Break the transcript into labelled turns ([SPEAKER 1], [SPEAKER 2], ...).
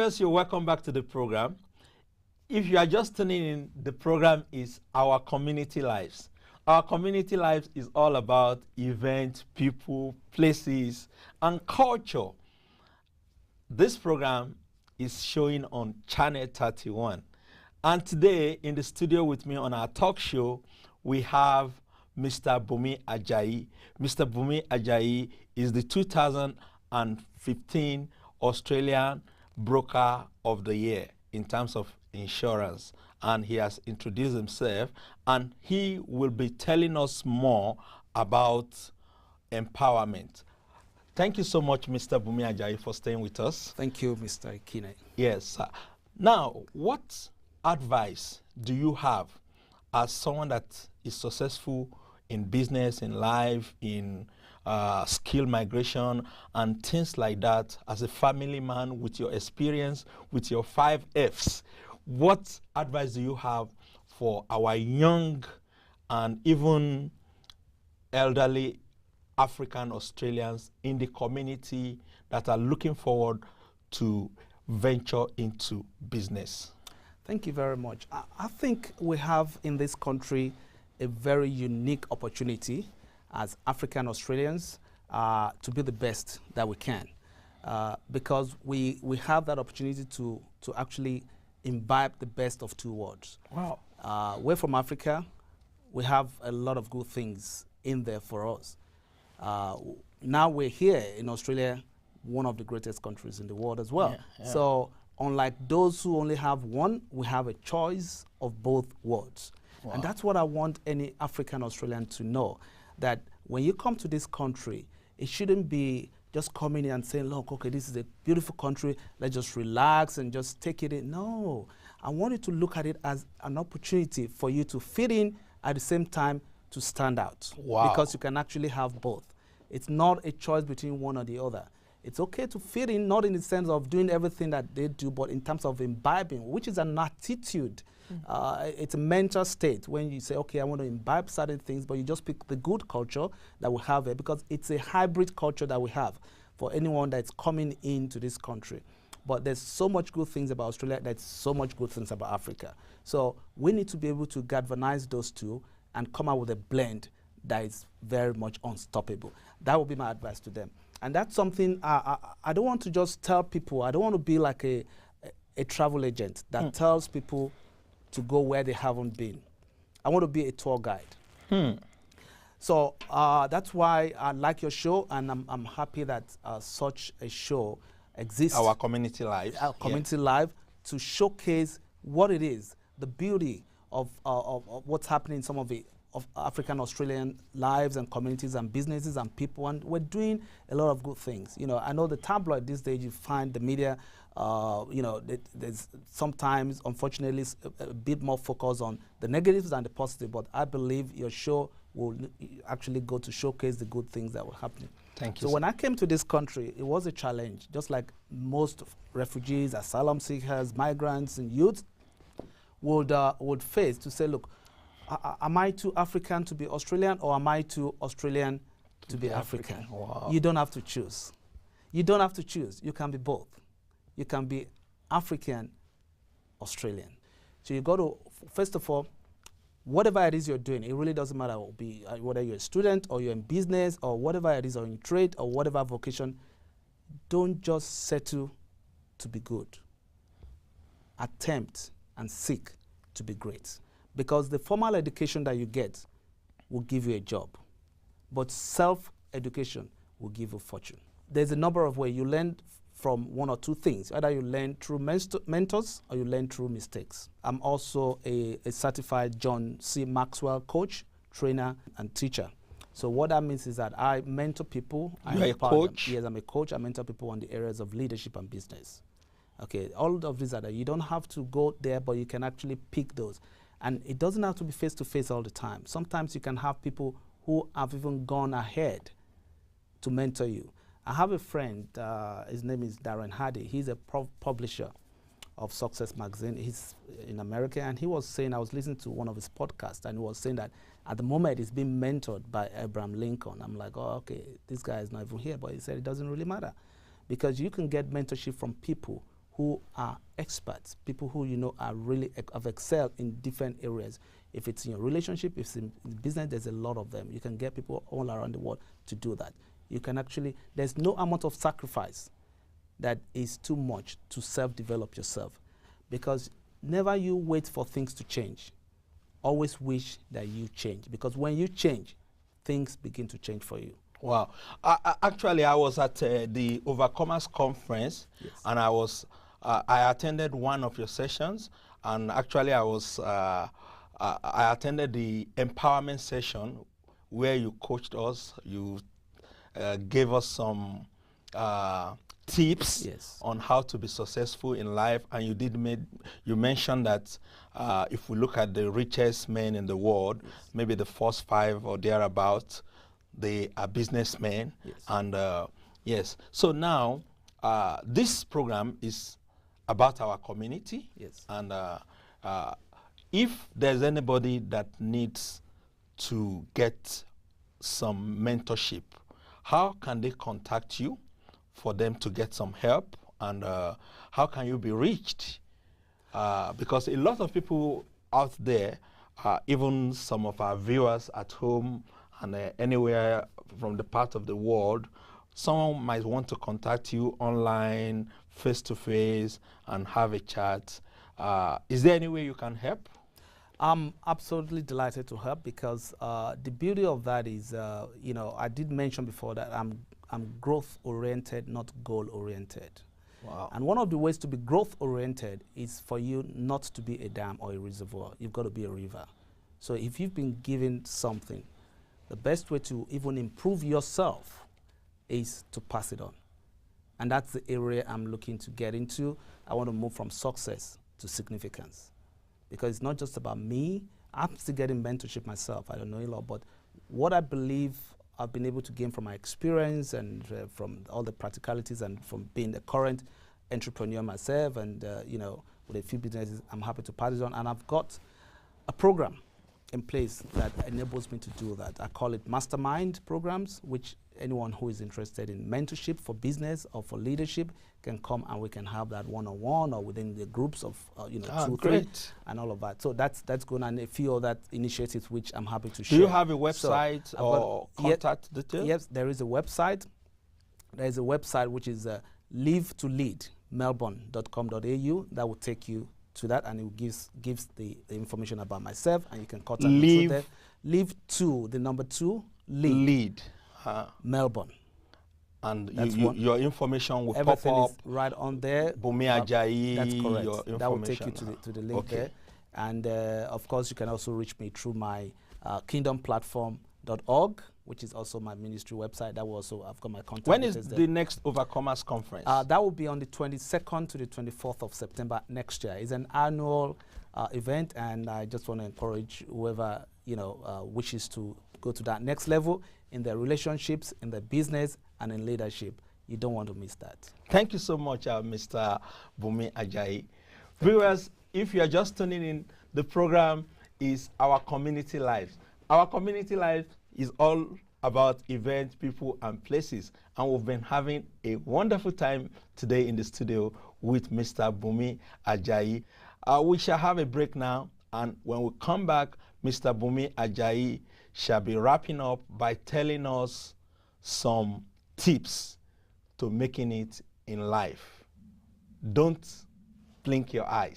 [SPEAKER 1] viewers, you're welcome back to the program. If you are just tuning in, the program is Our Community Lives. Our Community Lives is all about events, people, places, and culture. This program is showing on Channel 31. And today, in the studio with me on our talk show, we have Mr. Bunmi Ajayi. Mr. Bunmi Ajayi is the 2015 Australian Broker of the Year in terms of insurance. And he has introduced himself, and he will be telling us more about empowerment. Thank you so much, Mr. Bunmi Ajayi, for staying with us.
[SPEAKER 2] Thank you, Mr. Ekine.
[SPEAKER 1] Yes. Now, what advice do you have as someone that is successful in business, in life, in skill migration, and things like that, as a family man with your experience, with your 5 Fs? What advice do you have for our young and even elderly African Australians in the community that are looking forward to venture into business?
[SPEAKER 2] Thank you very much. I think we have in this country a very unique opportunity as African Australians to be the best that we can, because we have that opportunity to actually imbibe the best of 2 worlds.
[SPEAKER 1] Wow.
[SPEAKER 2] We're from Africa. We have a lot of good things in there for us. Now we're here in Australia, one of the greatest countries in the world as well.
[SPEAKER 1] Yeah.
[SPEAKER 2] So unlike those who only have one, we have a choice of both worlds.
[SPEAKER 1] Wow.
[SPEAKER 2] And that's what I want any African Australian to know, that when you come to this country, it shouldn't be just coming in and saying, look, okay, this is a beautiful country, let's just relax and just take it in. No, I want you to look at it as an opportunity for you to fit in, at the same time to stand out.
[SPEAKER 1] Wow.
[SPEAKER 2] Because you can actually have both. It's not a choice between one or the other. It's okay to fit in, not in the sense of doing everything that they do, but in terms of imbibing, which is an attitude. It's a mental state when you say, okay, I want to imbibe certain things, but you just pick the good culture that we have here, because it's a hybrid culture that we have for anyone that's coming into this country. But there's so much good things about Australia, there's so much good things about Africa. So we need to be able to galvanize those two and come out with a blend that is very much unstoppable. That would be my advice to them. And that's something I don't want to just tell people. I don't want to be like a travel agent that tells people to go where they haven't been. I want to be a tour guide. So that's why I like your show, and I'm happy that such a show exists.
[SPEAKER 1] Our Community Lives.
[SPEAKER 2] Our Community Live, to showcase what it is, the beauty of what's happening in some of African Australian lives and communities and businesses and people, and we're doing a lot of good things. You know, I know the tabloid these days, you find the media, you know, there's sometimes, unfortunately, a bit more focus on the negatives than the positive, but I believe your show will actually go to showcase the good things that were happening.
[SPEAKER 1] Thank you.
[SPEAKER 2] So when I came to this country, it was a challenge, just like most refugees, asylum seekers, migrants, and youth would face, to say, look, am I too African to be Australian, or am I too Australian to be African?
[SPEAKER 1] Wow.
[SPEAKER 2] You don't have to choose. You don't have to choose. You can be both. You can be African, Australian. So you got to, first of all, whatever it is you're doing, it really doesn't matter whether you're a student or you're in business or whatever it is, or in trade or whatever vocation, don't just settle to be good. Attempt and seek to be great. Because the formal education that you get will give you a job, but self-education will give you fortune. There's a number of ways you learn from one or two things. Either you learn through mentors or you learn through mistakes. I'm also a certified John C. Maxwell coach, trainer, and teacher. So what that means is that I mentor people.
[SPEAKER 1] You're a coach?
[SPEAKER 2] Yes, I'm a coach. I mentor people on the areas of leadership and business. Okay, all of these are that you don't have to go there, but you can actually pick those. And it doesn't have to be face-to-face all the time. Sometimes you can have people who have even gone ahead to mentor you. I have a friend, his name is Darren Hardy. He's a publisher of Success Magazine. He's in America, and he was saying, I was listening to one of his podcasts, and he was saying that at the moment he's being mentored by Abraham Lincoln. I'm like, oh, okay, this guy is not even here, but he said it doesn't really matter, because you can get mentorship from people who are experts, people who are really have excelled in different areas. If it's in your relationship, if it's in business, there's a lot of them. You can get people all around the world to do that. You can actually, there's no amount of sacrifice that is too much to self-develop yourself, because never you wait for things to change. Always wish that you change, because when you change, things begin to change for you.
[SPEAKER 1] Wow. Actually, I was at the Overcomers Conference,
[SPEAKER 2] Yes.
[SPEAKER 1] and I attended one of your sessions, and actually I attended the empowerment session where you coached us, you gave us some tips,
[SPEAKER 2] Yes.
[SPEAKER 1] on how to be successful in life, and you mentioned that if we look at the richest men in the world,
[SPEAKER 2] Yes.
[SPEAKER 1] maybe the first 5 or thereabouts, they are businessmen.
[SPEAKER 2] Yes.
[SPEAKER 1] And yes, so now this program is about our community.
[SPEAKER 2] Yes.
[SPEAKER 1] And if there's anybody that needs to get some mentorship, how can they contact you for them to get some help? And how can you be reached? Because a lot of people out there, even some of our viewers at home and anywhere from the part of the world, someone might want to contact you online, face-to-face, and have a chat. Is there any way you can help?
[SPEAKER 2] I'm absolutely delighted to help, because the beauty of that is, I did mention before that I'm growth-oriented, not goal-oriented.
[SPEAKER 1] Wow.
[SPEAKER 2] And one of the ways to be growth-oriented is for you not to be a dam or a reservoir. You've got to be a river. So if you've been given something, the best way to even improve yourself is to pass it on. And that's the area I'm looking to get into. I want to move from success to significance, because it's not just about me. I'm still getting mentorship myself. I don't know a lot, but what I believe I've been able to gain from my experience and from all the practicalities and from being the current entrepreneur myself, and with a few businesses, I'm happy to pass it on. And I've got a program in place that enables me to do that. I call it Mastermind programs, which anyone who is interested in mentorship for business or for leadership can come, and we can have that one-on-one or within the groups of 2, 3, and all of that. So that's going on, a few other initiatives which I'm happy to share.
[SPEAKER 1] Do you have a website or contact details?
[SPEAKER 2] Yes, there is a website. There is a website which is live to lead melbourne.com.au. that will take you to that, and it gives the information about myself, and you can contact me through there. Live to the number 2 lead. Melbourne.
[SPEAKER 1] And your information will pop up.
[SPEAKER 2] Is right on there.
[SPEAKER 1] Bunmi Ajayi.
[SPEAKER 2] That's correct.
[SPEAKER 1] Your information.
[SPEAKER 2] That will take you to the link there. And of course, you can also reach me through my kingdomplatform.org, which is also my ministry website. That will also, I've got my contact.
[SPEAKER 1] When is the next Overcomers Conference?
[SPEAKER 2] That will be on the 22nd to the 24th of September next year. It's an annual event, and I just want to encourage whoever wishes to go to that next level in their relationships, in their business, and in leadership. You don't want to miss that.
[SPEAKER 1] Thank you so much, Mr. Bunmi Ajayi. Viewers, if you are just tuning in, the program is Our Community Lives. Our Community Lives is all about events, people, and places. And we've been having a wonderful time today in the studio with Mr. Bunmi Ajayi. We shall have a break now, and when we come back, Mr. Bunmi Ajayi shall be wrapping up by telling us some tips to making it in life. Don't blink your eyes.